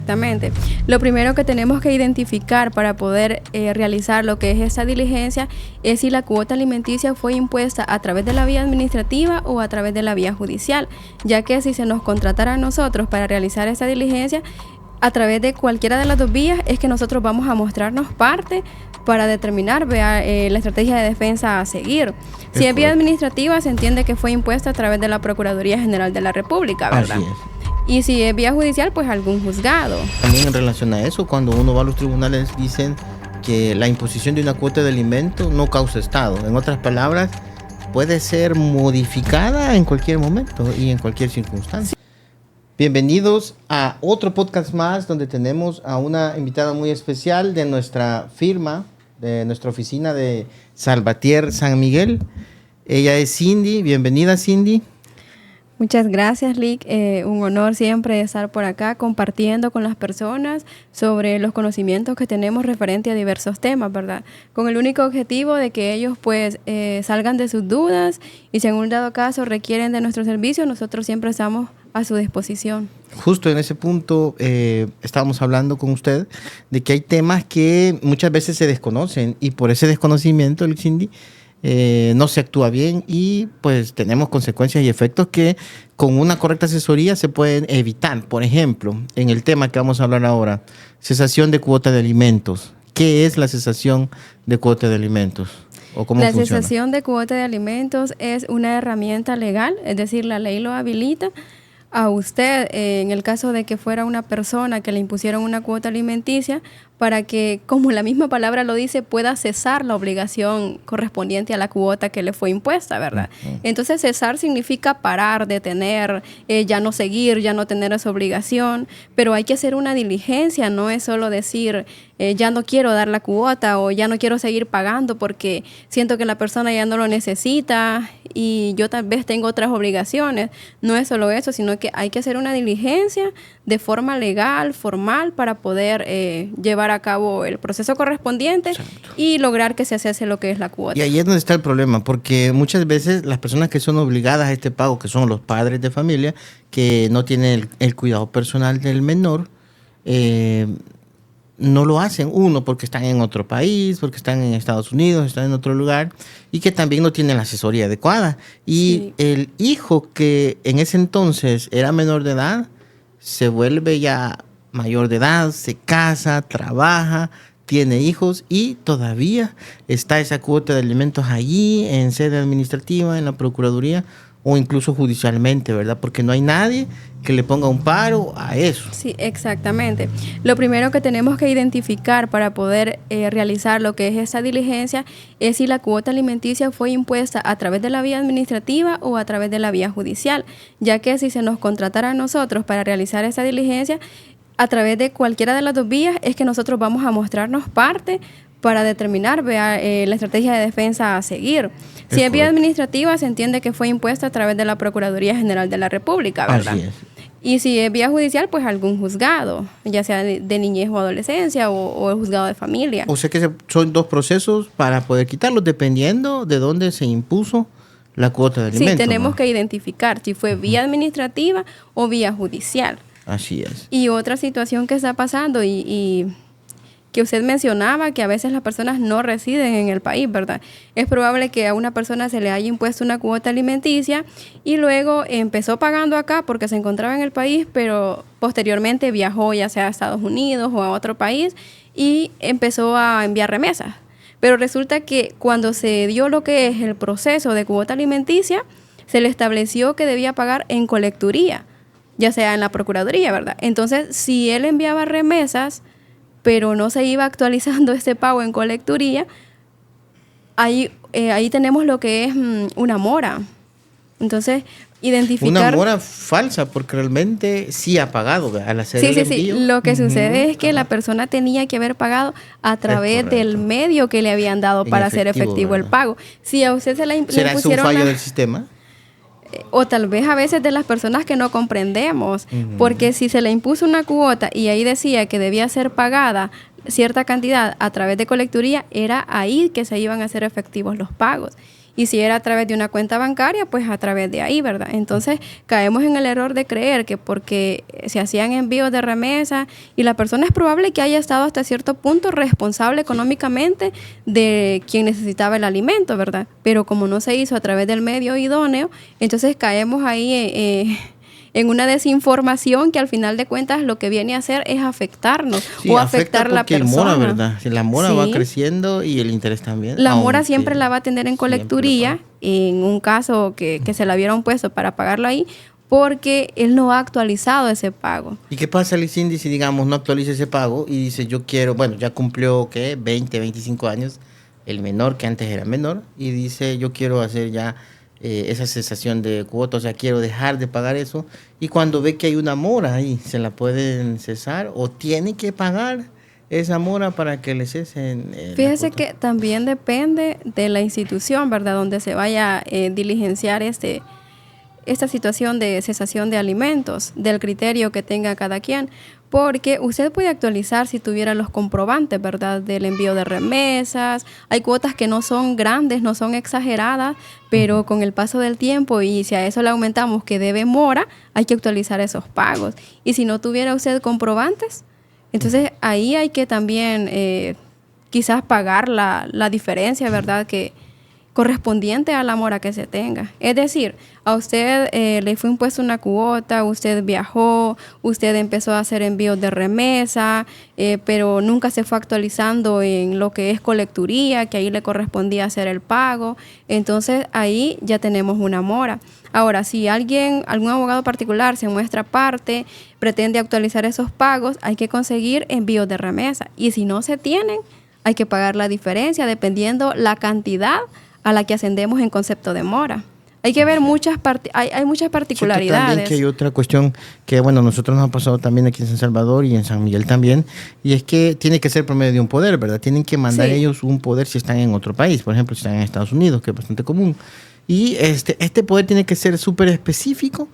Exactamente. Lo primero que tenemos que identificar para poder realizar lo que es esta diligencia es si la cuota alimenticia fue impuesta a través de la vía administrativa o a través de la vía judicial, ya que si se nos contratara a nosotros para realizar esta diligencia, a través de cualquiera de las dos vías es que nosotros vamos a mostrarnos parte para determinar la estrategia de defensa a seguir. Si es vía administrativa, se entiende que fue impuesta a través de la Procuraduría General de la República, ¿verdad? Así es. Y si es vía judicial, pues algún juzgado. También en relación a eso, cuando uno va a los tribunales dicen que la imposición de una cuota de alimento no causa estado. En otras palabras, puede ser modificada en cualquier momento y en cualquier circunstancia. Bienvenidos a otro podcast más donde tenemos a una invitada muy especial de nuestra firma, de nuestra oficina de Salvatierra San Miguel. Ella es Cindy. Bienvenida, Cindy. Muchas gracias, Lick. Un honor siempre estar por acá compartiendo con las personas sobre los conocimientos que tenemos referente a diversos temas, ¿verdad? Con el único objetivo de que ellos pues salgan de sus dudas y si en un dado caso requieren de nuestro servicio, nosotros siempre estamos a su disposición. Justo en ese punto estábamos hablando con usted de que hay temas que muchas veces se desconocen y por ese desconocimiento, Cindy, no se actúa bien y pues tenemos consecuencias y efectos que con una correcta asesoría se pueden evitar. Por ejemplo, en el tema que vamos a hablar ahora, cesación de cuota de alimentos. ¿Qué es la cesación de cuota de alimentos? ¿O cómo funciona? La cesación de cuota de alimentos es una herramienta legal, es decir, la ley lo habilita a usted, en el caso de que fuera una persona que le impusieron una cuota alimenticia, para que, como la misma palabra lo dice, pueda cesar la obligación correspondiente a la cuota que le fue impuesta, ¿verdad? Entonces, cesar significa parar, detener, ya no seguir, ya no tener esa obligación, pero hay que hacer una diligencia, no es solo decir, ya no quiero dar la cuota o ya no quiero seguir pagando porque siento que la persona ya no lo necesita y yo tal vez tengo otras obligaciones. No es solo eso, sino que hay que hacer una diligencia de forma legal, formal, para poder llevar a cabo el proceso correspondiente. Exacto. Y lograr que se cese lo que es la cuota. Y ahí es donde está el problema, porque muchas veces las personas que son obligadas a este pago, que son los padres de familia, que no tienen el cuidado personal del menor, no lo hacen. Uno, porque están en otro país, porque están en Estados Unidos, están en otro lugar, y que también no tienen la asesoría adecuada. Y sí, el hijo que en ese entonces era menor de edad, se vuelve ya mayor de edad, se casa, trabaja, tiene hijos y todavía está esa cuota de alimentos allí en sede administrativa, en la Procuraduría o incluso judicialmente, ¿verdad? Porque no hay nadie que le ponga un paro a eso. Sí, exactamente. Lo primero que tenemos que identificar para poder realizar lo que es esta diligencia es si la cuota alimenticia fue impuesta a través de la vía administrativa o a través de la vía judicial, ya que si se nos contratara a nosotros para realizar esta diligencia, a través de cualquiera de las dos vías es que nosotros vamos a mostrarnos parte para determinar la estrategia de defensa a seguir. Si es vía administrativa, se entiende que fue impuesta a través de la Procuraduría General de la República, ¿verdad? Así es. Y si es vía judicial, pues algún juzgado, ya sea de niñez o adolescencia o el juzgado de familia. O sea que son dos procesos para poder quitarlos dependiendo de dónde se impuso la cuota de alimentos. Sí, tenemos que identificar si fue vía administrativa o vía judicial. Así es. Y otra situación que está pasando y que usted mencionaba, que a veces las personas no residen en el país, ¿verdad? Es probable que a una persona se le haya impuesto una cuota alimenticia y luego empezó pagando acá porque se encontraba en el país, pero posteriormente viajó ya sea a Estados Unidos o a otro país y empezó a enviar remesas. Pero resulta que cuando se dio lo que es el proceso de cuota alimenticia, se le estableció que debía pagar en colecturía, ya sea en la Procuraduría, ¿verdad? Entonces, si él enviaba remesas, pero no se iba actualizando ese pago en colecturía, ahí tenemos lo que es una mora. Entonces, identificar... Una mora falsa, porque realmente sí ha pagado al hacer el envío. Sí. Lo que sucede es que la persona tenía que haber pagado a través del medio que le habían dado para hacer efectivo el pago. Si a usted se le ¿Será eso un fallo del sistema? O tal vez a veces de las personas que no comprendemos, porque si se le impuso una cuota y ahí decía que debía ser pagada cierta cantidad a través de colecturía, era ahí que se iban a hacer efectivos los pagos. Y si era a través de una cuenta bancaria, pues a través de ahí, ¿verdad? Entonces caemos en el error de creer que porque se hacían envíos de remesa y la persona es probable que haya estado hasta cierto punto responsable económicamente de quien necesitaba el alimento, ¿verdad? Pero como no se hizo a través del medio idóneo, entonces caemos ahí en una desinformación que al final de cuentas lo que viene a hacer es afectarnos o afectar a la persona. El mora, ¿verdad? La mora va creciendo y el interés también. La mora siempre la va a tener en colecturía, en un caso que se la hubieran puesto para pagarlo ahí, porque él no ha actualizado ese pago. ¿Y qué pasa, Cindy, si digamos no actualiza ese pago y dice yo quiero, bueno, ya cumplió, ¿qué? 20, 25 años, el menor que antes era menor, y dice yo quiero hacer ya esa cesación de cuotas, o sea, quiero dejar de pagar eso, y cuando ve que hay una mora ahí, ¿se la pueden cesar o tiene que pagar esa mora para que le cesen? Fíjese que también depende de la institución, ¿verdad?, donde se vaya a diligenciar esta situación de cesación de alimentos, del criterio que tenga cada quien, porque usted puede actualizar si tuviera los comprobantes, ¿verdad?, del envío de remesas. Hay cuotas que no son grandes, no son exageradas, pero con el paso del tiempo y si a eso le aumentamos que debe mora, hay que actualizar esos pagos. Y si no tuviera usted comprobantes, entonces ahí hay que también quizás pagar la diferencia, ¿verdad?, que correspondiente a la mora que se tenga. Es decir, a usted le fue impuesta una cuota, usted viajó, usted empezó a hacer envíos de remesa, pero nunca se fue actualizando en lo que es colecturía, que ahí le correspondía hacer el pago. Entonces ahí ya tenemos una mora. Ahora, si algún abogado particular se muestra parte, pretende actualizar esos pagos, hay que conseguir envíos de remesa. Y si no se tienen, hay que pagar la diferencia dependiendo la cantidad a la que ascendemos en concepto de mora. Hay que ver hay muchas particularidades. También que hay otra cuestión que, bueno, nosotros nos ha pasado también aquí en San Salvador y en San Miguel también, y es que tiene que ser por medio de un poder, ¿verdad? Tienen que mandar ellos un poder si están en otro país, por ejemplo, si están en Estados Unidos, que es bastante común. Y este poder tiene que ser súper específico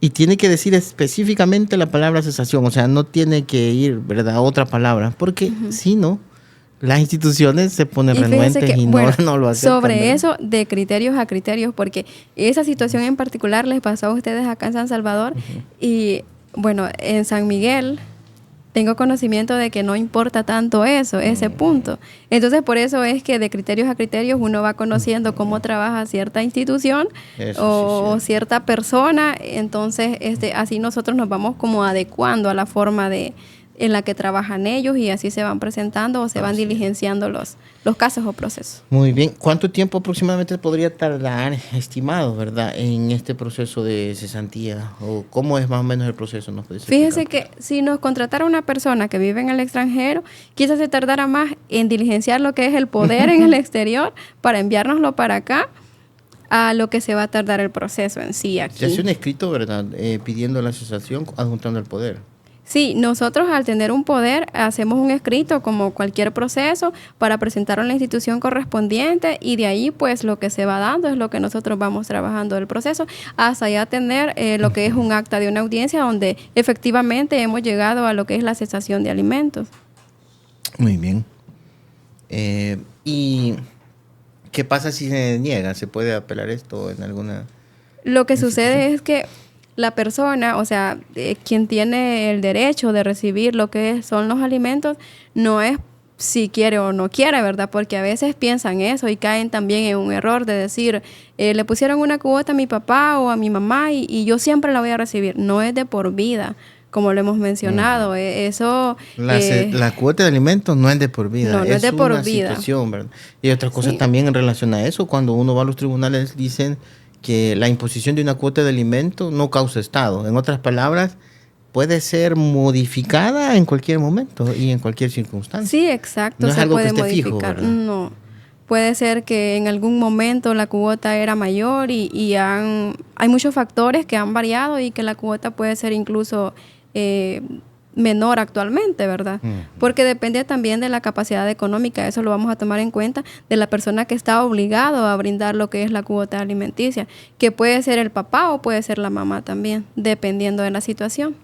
y tiene que decir específicamente la palabra cesación, o sea, no tiene que ir, ¿verdad?, a otra palabra, porque si no, las instituciones se ponen renuentes y no lo aceptan. Sobre eso, de criterios a criterios, porque esa situación en particular les pasó a ustedes acá en San Salvador. Y bueno, en San Miguel tengo conocimiento de que no importa tanto ese punto. Entonces, por eso es que de criterios a criterios uno va conociendo cómo trabaja cierta institución o cierta persona. Entonces, así nosotros nos vamos como adecuando a la forma en la que trabajan ellos y así se van presentando o se van diligenciando los casos o procesos. Muy bien. ¿Cuánto tiempo aproximadamente podría tardar, estimado, verdad, en este proceso de cesantía? ¿O cómo es más o menos el proceso? ¿Nos puede explicar? Fíjese que si nos contratara una persona que vive en el extranjero, quizás se tardara más en diligenciar lo que es el poder en el exterior para enviárnoslo para acá a lo que se va a tardar el proceso en sí aquí. Se hace un escrito, ¿verdad?, pidiendo la cesación, adjuntando el poder. Sí, nosotros al tener un poder hacemos un escrito como cualquier proceso para presentarlo en la institución correspondiente y de ahí pues lo que se va dando es lo que nosotros vamos trabajando del proceso hasta ya tener lo que es un acta de una audiencia donde efectivamente hemos llegado a lo que es la cesación de alimentos. Muy bien. ¿Y qué pasa si se niega? ¿Se puede apelar esto en alguna? Lo que sucede es que la persona, o sea, quien tiene el derecho de recibir lo que son los alimentos, no es si quiere o no quiere, ¿verdad? Porque a veces piensan eso y caen también en un error de decir, le pusieron una cuota a mi papá o a mi mamá y yo siempre la voy a recibir. No es de por vida, como lo hemos mencionado. Eso... La cuota de alimentos no es de por vida. No es de por vida. Situación, ¿verdad? Y otra cosa también en relación a eso, cuando uno va a los tribunales dicen que la imposición de una cuota de alimento no causa estado. En otras palabras, puede ser modificada en cualquier momento y en cualquier circunstancia. Sí, exacto. No es algo puede que esté modificar. fijo, no. Puede ser que en algún momento la cuota era mayor y hay muchos factores que han variado y que la cuota puede ser incluso menor actualmente, ¿verdad? Porque depende también de la capacidad económica, eso lo vamos a tomar en cuenta, de la persona que está obligado a brindar lo que es la cuota alimenticia, que puede ser el papá o puede ser la mamá también, dependiendo de la situación.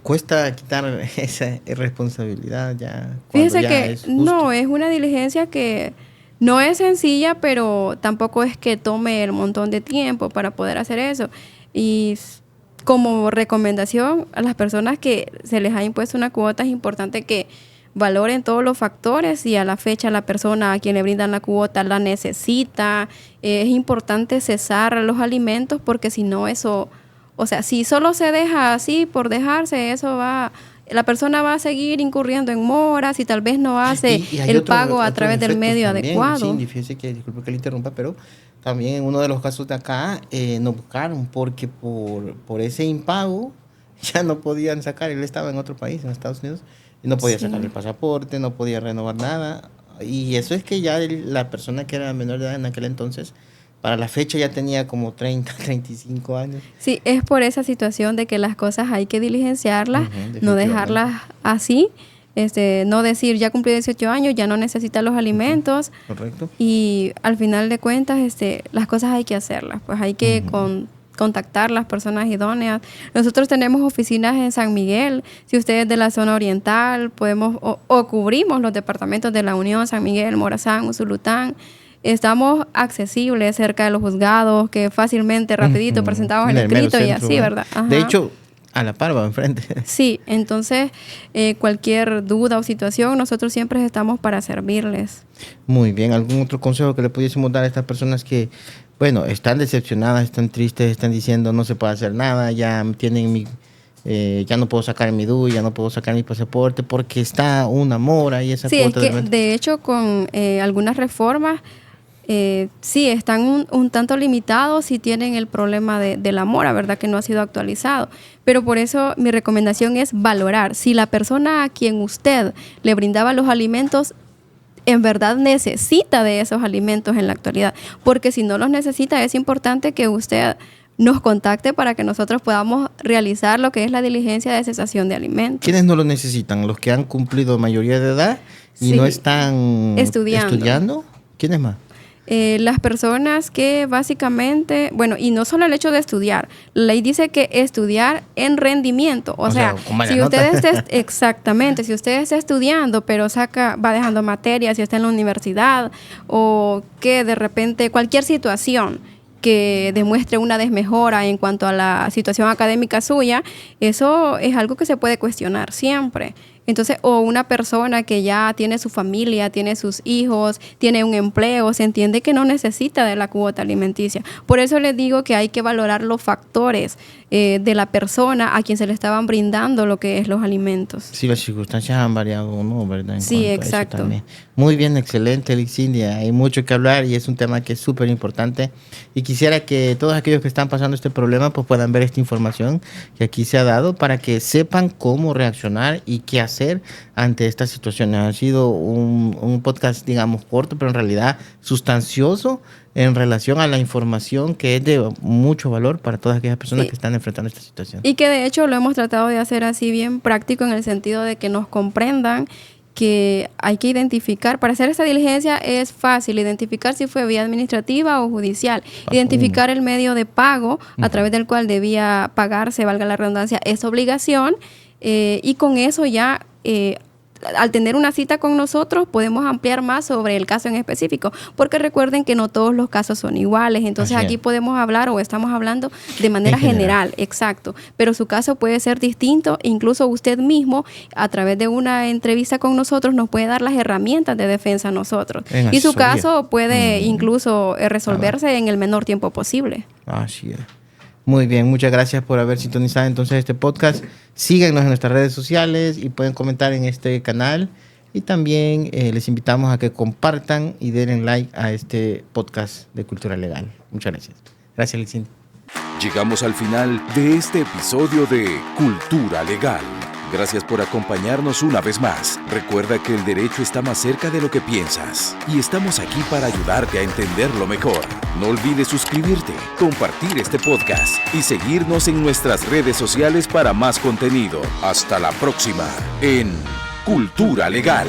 ¿Cuesta quitar esa responsabilidad ya? Fíjese que no, es una diligencia que No es sencilla, pero tampoco es que tome el montón de tiempo para poder hacer eso. Y como recomendación a las personas que se les ha impuesto una cuota, es importante que valoren todos los factores. Si a la fecha la persona a quien le brindan la cuota la necesita, es importante cesar los alimentos, porque si no eso, o sea, si solo se deja así por dejarse, la persona va a seguir incurriendo en moras y tal vez no hace el pago a través del medio adecuado. Sí, fíjese que, disculpe que le interrumpa, pero también en uno de los casos de acá nos buscaron porque por ese impago ya no podían sacar. Él estaba en otro país, en Estados Unidos, y no podía sacar el pasaporte, no podía renovar nada. Y eso es que ya la persona que era menor de edad en aquel entonces, para la fecha ya tenía como 30, 35 años. Sí, es por esa situación de que las cosas hay que diligenciarlas, no dejarlas así. No decir, ya cumplí 18 años, ya no necesita los alimentos. Correcto. Y al final de cuentas, las cosas hay que hacerlas. Pues hay que contactar las personas idóneas. Nosotros tenemos oficinas en San Miguel. Si usted es de la zona oriental, podemos o cubrimos los departamentos de La Unión, San Miguel, Morazán, Usulután. Estamos accesibles cerca de los juzgados, que fácilmente, rapidito, presentamos el escrito y así, ¿verdad? Ajá. De hecho, a la par va enfrente. Sí, entonces cualquier duda o situación, nosotros siempre estamos para servirles. Muy bien. ¿Algún otro consejo que le pudiésemos dar a estas personas que, bueno, están decepcionadas, están tristes, están diciendo no se puede hacer nada, ya tienen ya no puedo sacar mi DUI, ya no puedo sacar mi pasaporte porque está una mora y esa cuota? Sí, es que de hecho con algunas reformas sí están un tanto limitados si tienen el problema de la mora, ¿verdad? Que no ha sido actualizado. Pero por eso mi recomendación es valorar si la persona a quien usted le brindaba los alimentos en verdad necesita de esos alimentos en la actualidad. Porque si no los necesita, es importante que usted nos contacte para que nosotros podamos realizar lo que es la diligencia de cesación de alimentos. ¿Quiénes no lo necesitan? ¿Los que han cumplido mayoría de edad y no están estudiando? ¿Quiénes más? Las personas que básicamente, bueno, y no solo el hecho de estudiar, la ley dice que estudiar en rendimiento, o sea si usted está, exactamente, si usted está estudiando pero va dejando materias, si está en la universidad o que de repente cualquier situación que demuestre una desmejora en cuanto a la situación académica suya, eso es algo que se puede cuestionar siempre. Entonces, o una persona que ya tiene su familia, tiene sus hijos, tiene un empleo, se entiende que no necesita de la cuota alimenticia. Por eso les digo que hay que valorar los factores de la persona a quien se le estaban brindando lo que es los alimentos. Sí, las circunstancias han variado o no, ¿verdad? Sí, exacto. Muy bien, excelente, Lixindia. Hay mucho que hablar y es un tema que es súper importante. Y quisiera que todos aquellos que están pasando este problema pues puedan ver esta información que aquí se ha dado para que sepan cómo reaccionar y qué hacer ante estas situaciones. Ha sido un podcast, digamos, corto, pero en realidad sustancioso en relación a la información que es de mucho valor para todas aquellas personas que están enfrentando esta situación. Y que de hecho lo hemos tratado de hacer así bien práctico en el sentido de que nos comprendan que hay que identificar, para hacer esta diligencia es fácil identificar si fue vía administrativa o judicial, identificar el medio de pago a través del cual debía pagarse, valga la redundancia, esa obligación, y con eso ya al tener una cita con nosotros podemos ampliar más sobre el caso en específico, porque recuerden que no todos los casos son iguales, entonces aquí podemos hablar o estamos hablando de manera general, exacto, pero su caso puede ser distinto, incluso usted mismo a través de una entrevista con nosotros nos puede dar las herramientas de defensa a nosotros y su caso puede incluso resolverse en el menor tiempo posible. Así es. Muy bien, muchas gracias por haber sintonizado entonces este podcast. Síganos en nuestras redes sociales y pueden comentar en este canal. Y también les invitamos a que compartan y den like a este podcast de Cultura Legal. Muchas gracias. Gracias, Lixin. Llegamos al final de este episodio de Cultura Legal. Gracias por acompañarnos una vez más. Recuerda que el derecho está más cerca de lo que piensas y estamos aquí para ayudarte a entenderlo mejor. No olvides suscribirte, compartir este podcast y seguirnos en nuestras redes sociales para más contenido. Hasta la próxima en Cultura Legal.